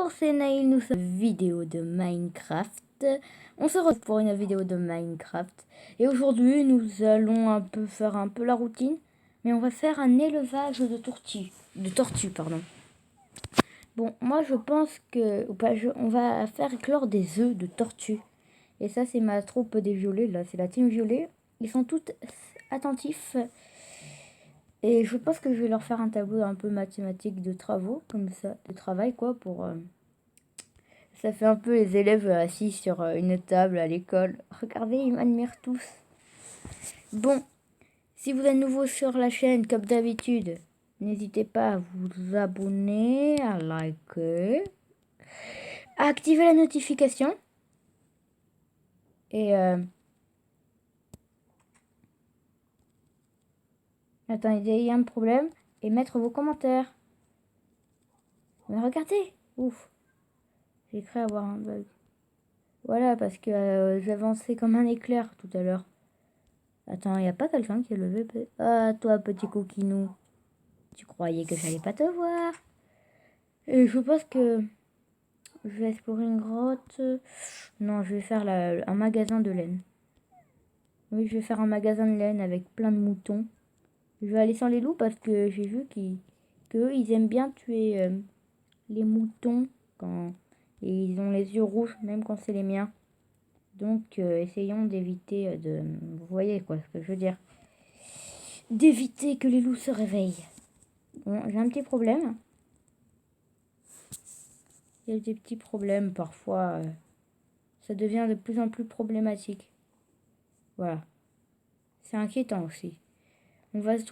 Bonjour, c'est Naïl, nous sommes vidéo de Minecraft. On se retrouve pour une vidéo de Minecraft. Et aujourd'hui, nous allons faire un peu la routine. Mais on va faire un élevage de tortues, pardon. Bon, moi je pense que on va faire éclore des œufs de tortues. Et ça, c'est ma troupe des violets, là, c'est la team violet. Ils sont tous attentifs. Et je pense que je vais leur faire un tableau un peu mathématique de travaux, comme ça, de travail, quoi, pour... Ça fait un peu les élèves assis sur une table à l'école. Regardez, ils m'admirent tous. Bon, si vous êtes nouveau sur la chaîne, comme d'habitude, n'hésitez pas à vous abonner, à liker, à activer la notification. Et attendez, il y a un problème. Et mettre vos commentaires. Mais regardez, ouf, j'ai cru avoir un bug. Voilà, parce que j'avançais comme un éclair tout à l'heure. Attends, il n'y a pas quelqu'un qui est levé? Ah, toi, petit coquinou. Tu croyais que j'allais pas te voir? Et je pense que je vais explorer une grotte. Non, je vais faire un magasin de laine. Oui, je vais faire un magasin de laine avec plein de moutons. Je vais aller sans les loups parce que j'ai vu qu'ils aiment bien tuer les moutons quand et ils ont les yeux rouges, même quand c'est les miens. Donc, essayons d'éviter de... Vous voyez quoi ce que je veux dire? D'éviter que les loups se réveillent. Bon, j'ai un petit problème. Il y a des petits problèmes parfois. Ça devient de plus en plus problématique. Voilà. C'est inquiétant aussi. On va se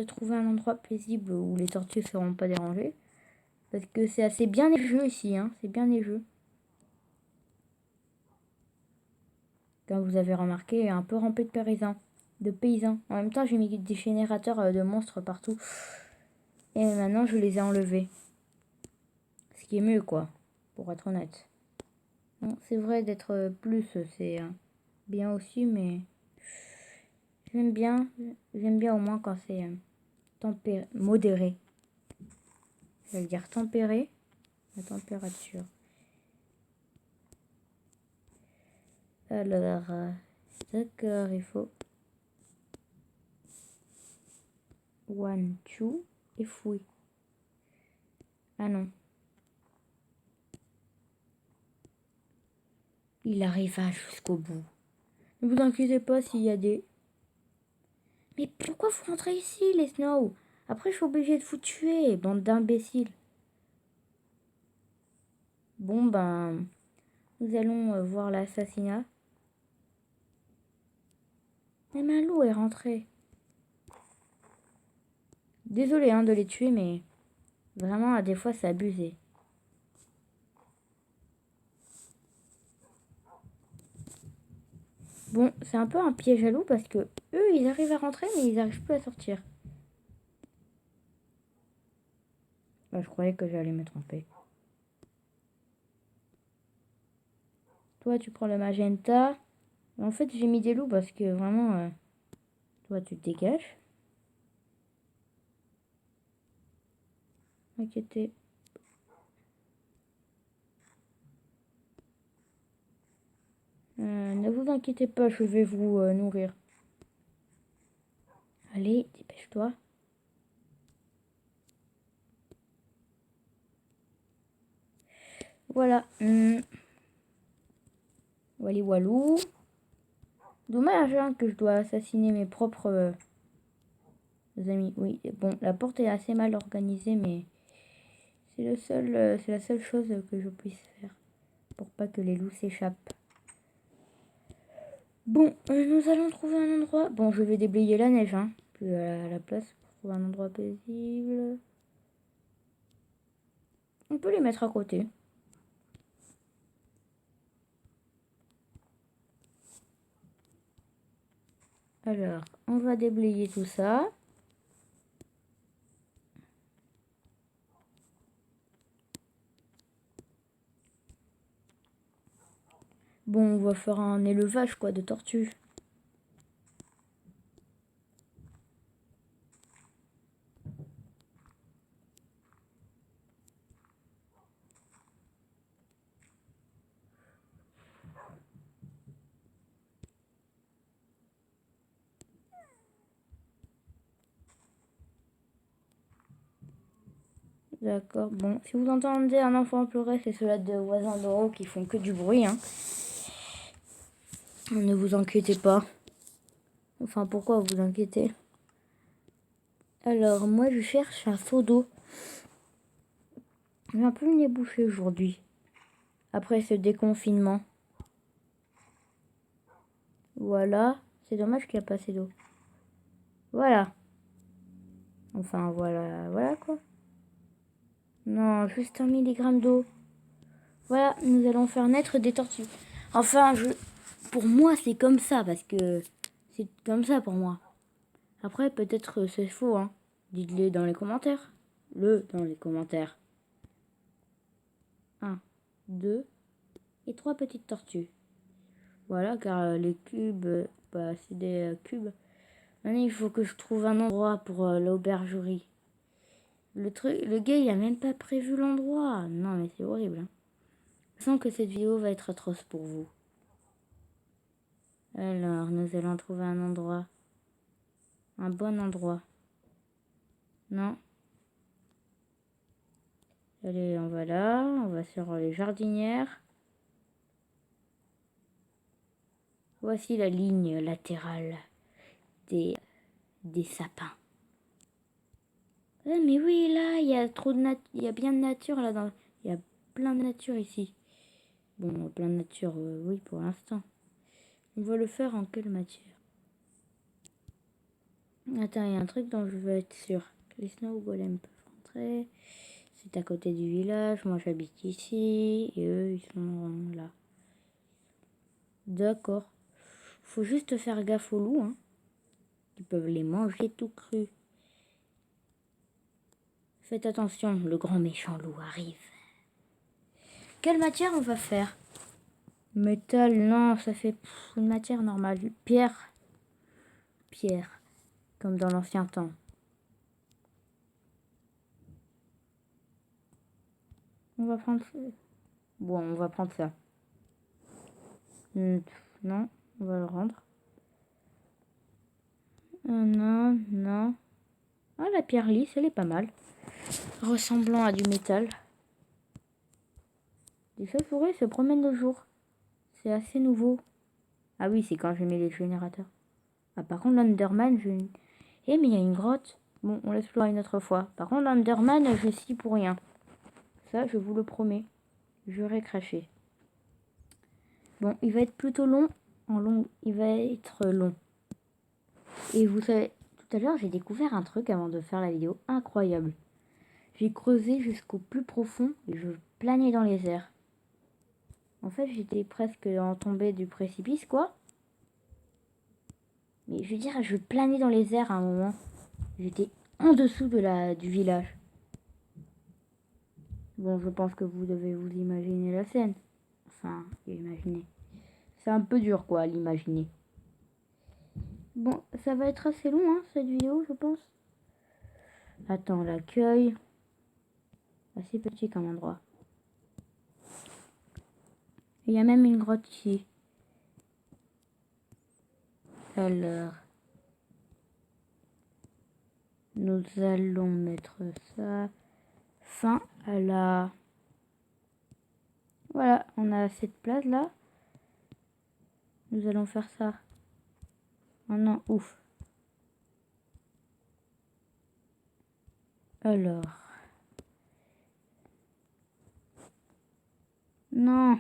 trouver un endroit paisible où les tortues ne seront pas dérangées. Parce que c'est assez bien neigeux ici. Hein. C'est bien neigeux. Comme vous avez remarqué, un peu rempli de paysans. En même temps, j'ai mis des générateurs de monstres partout. Et maintenant, je les ai enlevés. Ce qui est mieux, quoi. Pour être honnête. Bon, c'est vrai d'être plus, c'est bien aussi, mais... J'aime bien au moins quand c'est modéré. Je vais dire tempéré, la température. Alors, d'accord, il faut one, two et fouille. Ah non. Il arriva jusqu'au bout. Ne vous inquiétez pas s'il y a des... Mais pourquoi vous rentrez ici, les Snow? Après, je suis obligée de vous tuer, bande d'imbéciles. Bon, ben... Nous allons voir l'assassinat. Même un loup est rentré. Désolé hein, de les tuer, mais... Vraiment, à des fois, c'est abusé. Bon, c'est un peu un piège à loup parce que eux, ils arrivent à rentrer, mais ils n'arrivent plus à sortir. Bah, je croyais que j'allais me tromper. Toi, tu prends le magenta. En fait, j'ai mis des loups parce que vraiment, toi, tu te dégages. Inquiétez. Ne vous inquiétez pas, je vais vous nourrir. Allez, dépêche-toi. Voilà. Wally Walou. Dommage hein, que je dois assassiner mes propres amis. Oui, bon, la porte est assez mal organisée, mais c'est la seule chose que je puisse faire pour pas que les loups s'échappent. Bon, nous allons trouver un endroit. Bon, je vais déblayer la neige, hein, puis à la place pour trouver un endroit paisible. On peut les mettre à côté. Alors, on va déblayer tout ça. Bon, on va faire un élevage, quoi, de tortues. D'accord. Bon, si vous entendez un enfant pleurer, c'est ceux-là de voisins d'en haut qui font que du bruit, hein. Ne vous inquiétez pas. Enfin, pourquoi vous inquiétez? Alors, moi, je cherche un seau d'eau. J'ai un peu le nez bouché aujourd'hui. Après ce déconfinement. Voilà. C'est dommage qu'il n'y a pas assez d'eau. Voilà. Enfin, voilà. Voilà, quoi. Non, juste 1 milligramme d'eau. Voilà, nous allons faire naître des tortues. Enfin, pour moi, c'est comme ça, parce que c'est comme ça pour moi. Après, peut-être c'est faux, hein. Dites-le dans les commentaires. Dans les commentaires. 1, 2 et 3 petites tortues. Voilà, car les cubes, c'est des cubes. Maintenant, il faut que je trouve un endroit pour l'aubergerie. Le gars, il a même pas prévu l'endroit. Non, mais c'est horrible, hein. Je sens que cette vidéo va être atroce pour vous. Alors, nous allons trouver un endroit. Un bon endroit. Non. Allez, on va là. On va sur les jardinières. Voici la ligne latérale des sapins. Ah, mais oui, là, il y a trop de il y a bien de nature là. Il y a plein de nature ici. Bon, plein de nature, oui, pour l'instant. On va le faire en quelle matière? Attends, il y a un truc dont je veux être sûr. Les snow golems peuvent rentrer. C'est à côté du village. Moi, j'habite ici. Et eux, ils sont là. D'accord. Faut juste faire gaffe aux loups, hein. Ils peuvent les manger tout crus. Faites attention, le grand méchant loup arrive. Quelle matière on va faire? Métal, non, ça fait une matière normale. Pierre. Pierre. Comme dans l'ancien temps. On va prendre ça. Bon, on va prendre ça. Non, on va le rendre. Non, non. Ah, la pierre lisse, elle est pas mal. Ressemblant à du métal. Les chauves-souris se promènent le jour. C'est assez nouveau. Ah oui, c'est quand je mets les générateurs. Ah, par contre, l'Underman, Eh, mais il y a une grotte. Bon, on l'explore une autre fois. Par contre, l'Underman, je scie pour rien. Ça, je vous le promets. J'aurais craché. Bon, il va être plutôt long. Il va être long. Et vous savez, tout à l'heure, j'ai découvert un truc avant de faire la vidéo incroyable. J'ai creusé jusqu'au plus profond et je planais dans les airs. En fait, j'étais presque en tombée du précipice, quoi. Mais je veux dire, je planais dans les airs à un moment. J'étais en dessous du village. Bon, je pense que vous devez vous imaginer la scène. Enfin, imaginer. C'est un peu dur, quoi, à l'imaginer. Bon, ça va être assez long, hein, cette vidéo, je pense. Attends, l'accueil. Assez petit comme endroit. Il y a même une grotte ici. Alors, nous allons mettre ça. Fin à la... Voilà, on a cette place là. Nous allons faire ça. Oh non, ouf. Alors. Non.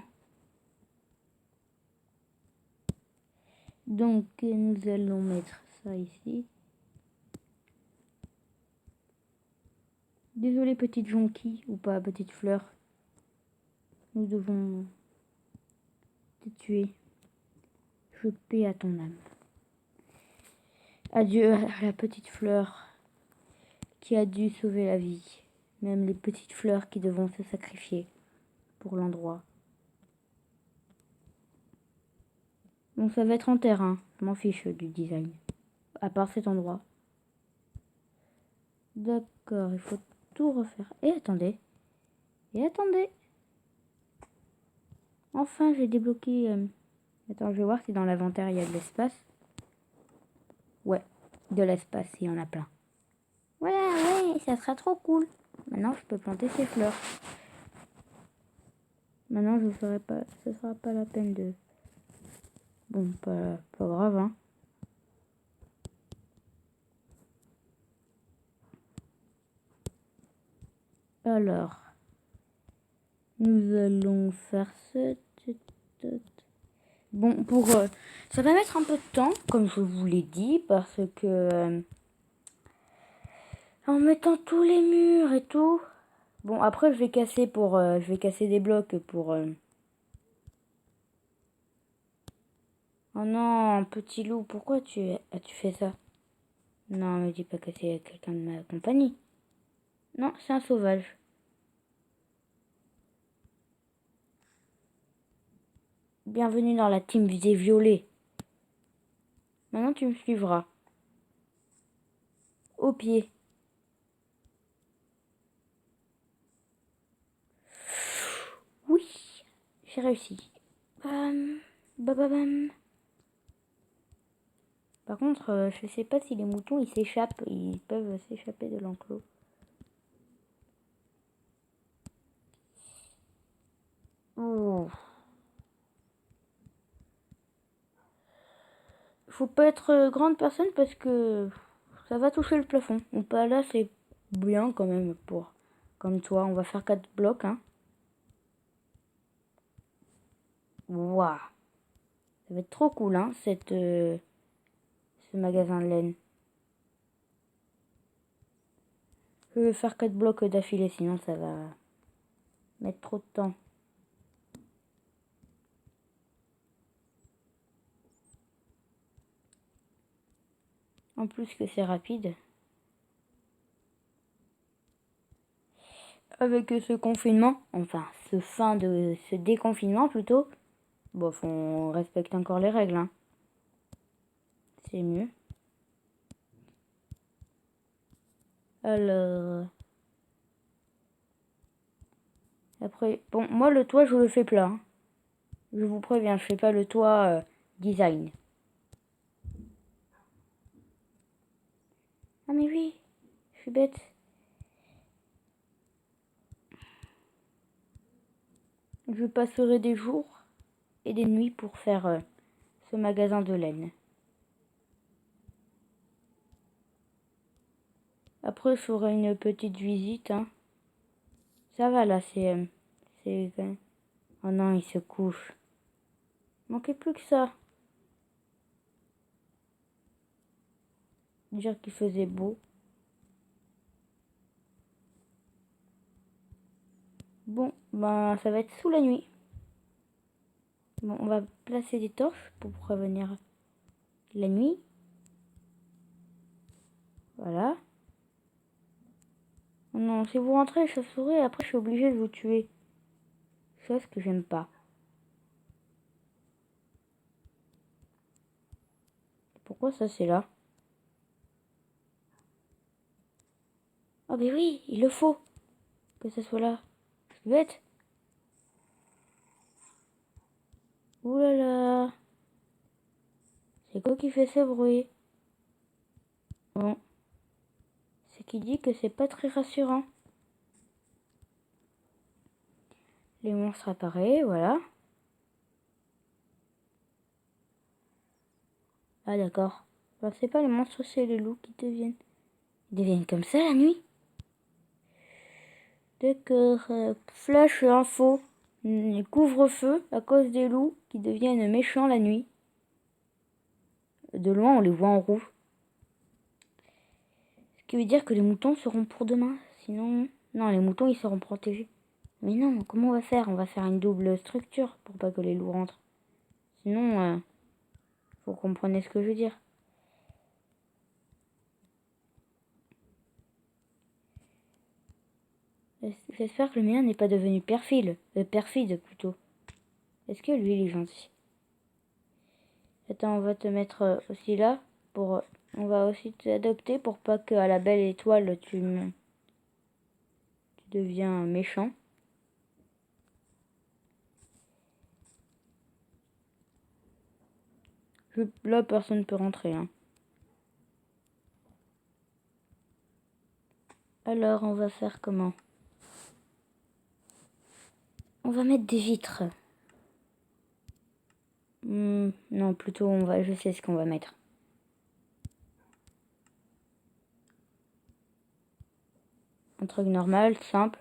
Donc, nous allons mettre ça ici. Désolé, petite jonquille, ou pas, petite fleur. Nous devons te tuer. Je paie à ton âme. Adieu à la petite fleur qui a dû sauver la vie. Même les petites fleurs qui devront se sacrifier pour l'endroit. Bon, ça va être en terre, hein. Je m'en fiche du design. À part cet endroit. D'accord, il faut tout refaire. Et attendez. Enfin, j'ai débloqué... Attends, je vais voir si dans l'inventaire, il y a de l'espace. Ouais, de l'espace, il y en a plein. Voilà, ouais, ça sera trop cool. Maintenant, je peux planter ces fleurs. Maintenant, je ferai pas, ce sera pas la peine de... Bon, pas grave, hein. Alors, nous allons faire ce... Bon, ça va mettre un peu de temps, comme je vous l'ai dit, parce que... en mettant tous les murs et tout... Bon, après, je vais casser des blocs pour... Oh non, petit loup, pourquoi as-tu fait ça? Non, me dis pas que c'est quelqu'un de ma compagnie. Non, c'est un sauvage. Bienvenue dans la team des violets. Maintenant, tu me suivras. Au pied. Oui, j'ai réussi. Bababam. Par contre, je sais pas si les moutons, ils s'échappent. Ils peuvent s'échapper de l'enclos. Ouh. Faut pas être grande personne parce que ça va toucher le plafond. Ou pas là, c'est bien quand même pour... Comme toi, on va faire 4 blocs, hein. Waouh. Ça va être trop cool, hein, ce magasin de laine. Je vais faire 4 blocs d'affilée, sinon ça va mettre trop de temps. En plus que c'est rapide. Avec ce confinement, enfin ce déconfinement plutôt, bon, on respecte encore les règles, hein. C'est mieux. Alors... Après, bon, moi le toit je le fais plat, hein. Je vous préviens, je fais pas le toit design. Ah mais oui, je suis bête. Je passerai des jours et des nuits pour faire ce magasin de laine. Après, je ferai une petite visite, hein. Ça va là, c'est... Oh non, il se couche. Manquait plus que ça. Dire qu'il faisait beau. Bon, ben ça va être sous la nuit. Bon, on va placer des torches pour prévenir la nuit. Voilà. Oh non, si vous rentrez chauve-souris, après je suis obligée de vous tuer. Chose que j'aime pas. Pourquoi ça c'est là? Ah ben oui, il le faut que ça soit là. Je suis bête. Ouh là là. C'est quoi qui fait ce bruit? Bon. C'est qui dit que c'est pas très rassurant. Les monstres apparaissent, voilà. Ah d'accord. Ben, c'est pas les monstres, c'est les loups qui deviennent. Ils deviennent comme ça la nuit? D'accord. Flash info. Couvre-feu à cause des loups qui deviennent méchants la nuit. De loin, on les voit en rouge. Ce qui veut dire que les moutons seront pour demain. Sinon... Non, les moutons, ils seront protégés. Mais non, comment on va faire? On va faire une double structure pour pas que les loups rentrent. Sinon, vous comprenez ce que je veux dire. J'espère que le mien n'est pas devenu perfide plutôt. Est-ce que lui, il est gentil? Attends, on va te mettre aussi là. On va aussi t'adopter pour pas qu'à la belle étoile, tu deviens méchant. Là, personne ne peut rentrer, hein. Alors, on va faire comment? On va mettre des vitres. Non, plutôt, je sais ce qu'on va mettre. Un truc normal, simple.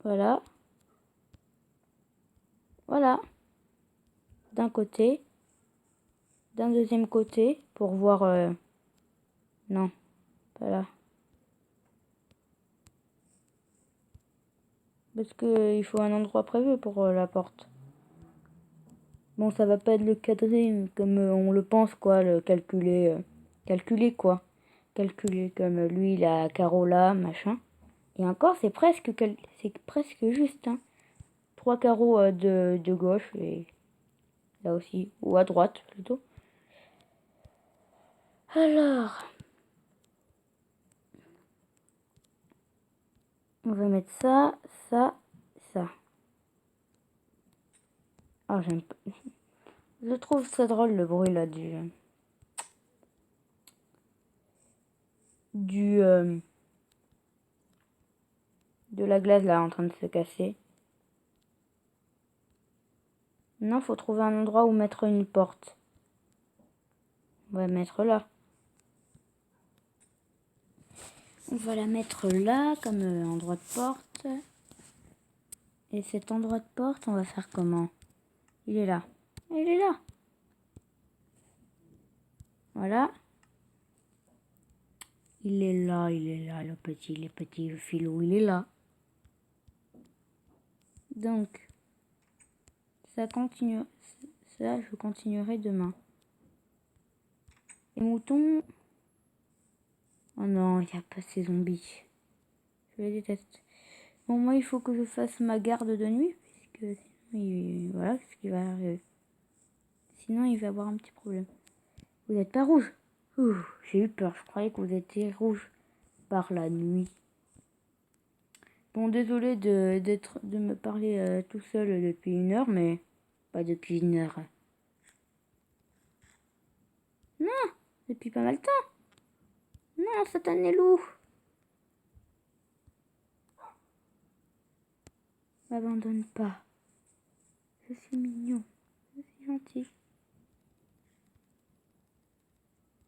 Voilà. Voilà. D'un côté. D'un deuxième côté. Pour voir... Non. Pas là. Parce que il faut un endroit prévu pour la porte. Bon, ça va pas être le cadré comme on le pense, quoi. Le calculer. Calculer, quoi. Calculer comme lui, la carreau là, machin. Et encore, c'est presque juste, hein. 3 carreaux de gauche et là aussi, ou à droite plutôt. Alors, on va mettre ça, ça, ça. Ah, j'aime pas. Je trouve ça drôle le bruit là du de la glace là en train de se casser. Non, faut trouver un endroit où mettre une porte. On va mettre là. On va la mettre là comme endroit de porte. Et cet endroit de porte, on va faire comment? Il est là. Il est là. Voilà. Il est là, le petit filou, il est là. Donc, ça continue. Ça, je continuerai demain. Les moutons. Oh non, il n'y a pas ces zombies. Je les déteste. Bon, moi, il faut que je fasse ma garde de nuit. Puisque voilà ce qui va arriver. Sinon, il va y avoir un petit problème. Vous n'êtes pas rouge. J'ai eu peur. Je croyais que vous étiez rouge par la nuit. Bon, désolé de me parler tout seul depuis 1 heure, mais pas depuis 1 heure. Non, depuis pas mal de temps. Non, satané loup. M'abandonne pas. Je suis mignon. Je suis gentil.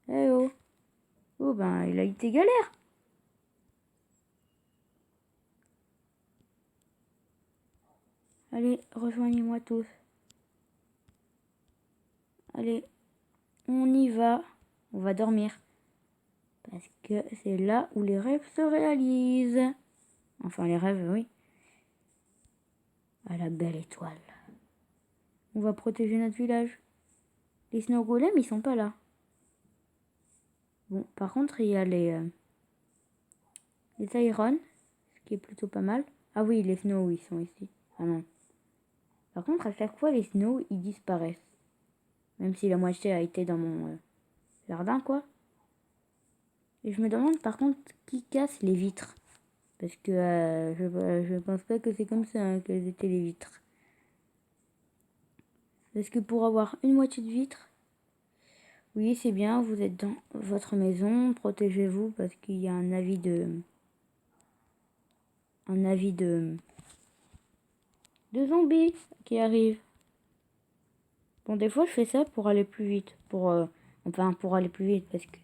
Eh oh. Oh ben, il a été galère. Allez, rejoignez-moi tous. Allez, on y va. On va dormir. Parce que c'est là où les rêves se réalisent. Enfin, les rêves, oui. À la belle étoile. On va protéger notre village. Les snow golems, ils sont pas là. Bon, par contre, il y a les Iron, ce qui est plutôt pas mal. Ah oui, les snow, ils sont ici. Ah non. Par contre, à chaque fois, les snow, ils disparaissent. Même si la moitié a été dans mon jardin, quoi. Et je me demande, par contre, qui casse les vitres. Parce que je pense pas que c'est comme ça hein, qu'elles étaient les vitres. Parce que pour avoir une moitié de vitre, oui, c'est bien, vous êtes dans votre maison, protégez-vous parce qu'il y a un avis de zombies qui arrive. Bon, des fois, je fais ça pour aller plus vite. Pour aller plus vite. Parce que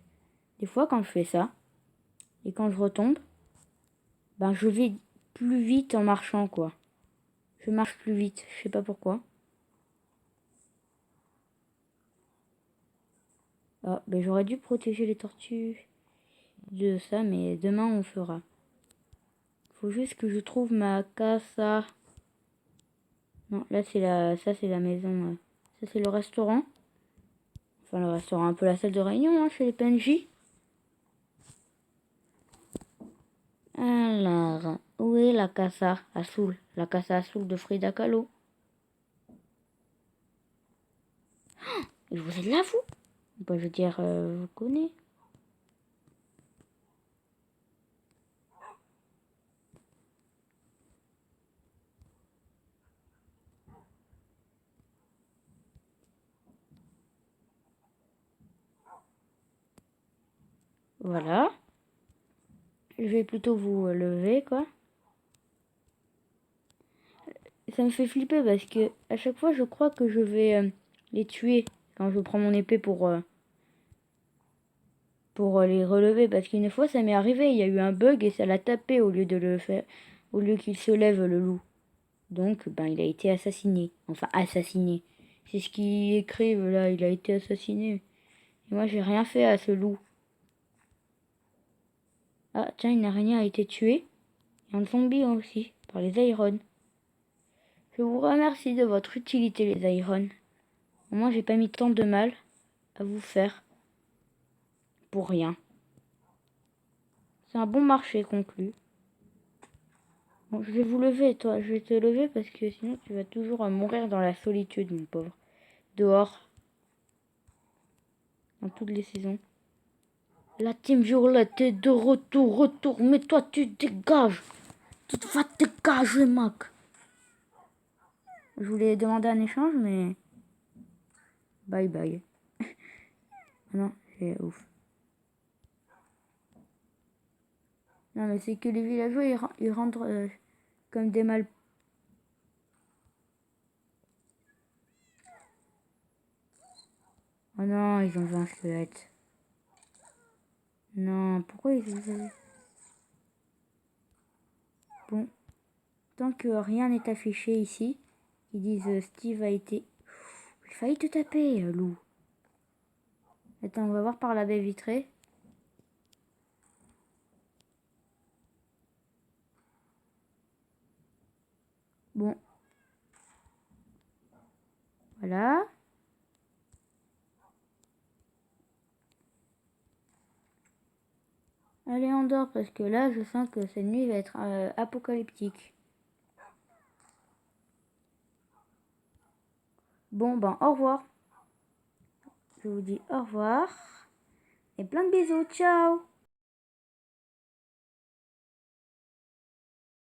des fois, quand je fais ça, et quand je retombe, ben, je vais plus vite en marchant, quoi. Je marche plus vite. Je sais pas pourquoi. Ah, ben, j'aurais dû protéger les tortues de ça, mais demain, on fera. Faut juste que je trouve ma casa. Non, là, ça, c'est la maison. Ça, c'est le restaurant. Enfin, le restaurant, un peu la salle de réunion, hein, chez les PNJ. Alors, où est la casa azul? La casa azul de Frida Kahlo. Et vous êtes là, vous? Bah, je veux dire, je vous connais. Voilà. Je vais plutôt vous lever, quoi. Ça me fait flipper parce que à chaque fois, je crois que je vais les tuer quand je prends mon épée pour les relever. Parce qu'une fois, ça m'est arrivé. Il y a eu un bug et ça l'a tapé au lieu de le faire, au lieu qu'il se lève, le loup. Donc, ben, il a été assassiné. Enfin, assassiné. C'est ce qu'ils écrivent là. Il a été assassiné. Et moi, j'ai rien fait à ce loup. Ah, tiens, une araignée a été tuée. Et un zombie aussi, par les Irons. Je vous remercie de votre utilité, les Irons. Au moins, j'ai pas mis tant de mal à vous faire. Pour rien. C'est un bon marché conclu. Bon, je vais vous lever, toi. Je vais te lever parce que sinon, tu vas toujours mourir dans la solitude, mon pauvre. Dehors. Dans toutes les saisons. La team Violette est de retour, mais toi tu dégages. Tu vas dégager, mec. Je voulais demander un échange, mais... Bye bye. Non, c'est ouf. Non, mais c'est que les villageois, ils rentrent comme des mal... Oh non, ils ont vu un squelette. Non, pourquoi ils ont... Bon, tant que rien n'est affiché ici, ils disent Steve a été... Il a failli te taper, loup. Attends, on va voir par la baie vitrée. Bon. Voilà. Allez, on dort parce que là, je sens que cette nuit va être apocalyptique. Bon, ben, au revoir. Je vous dis au revoir. Et plein de bisous. Ciao!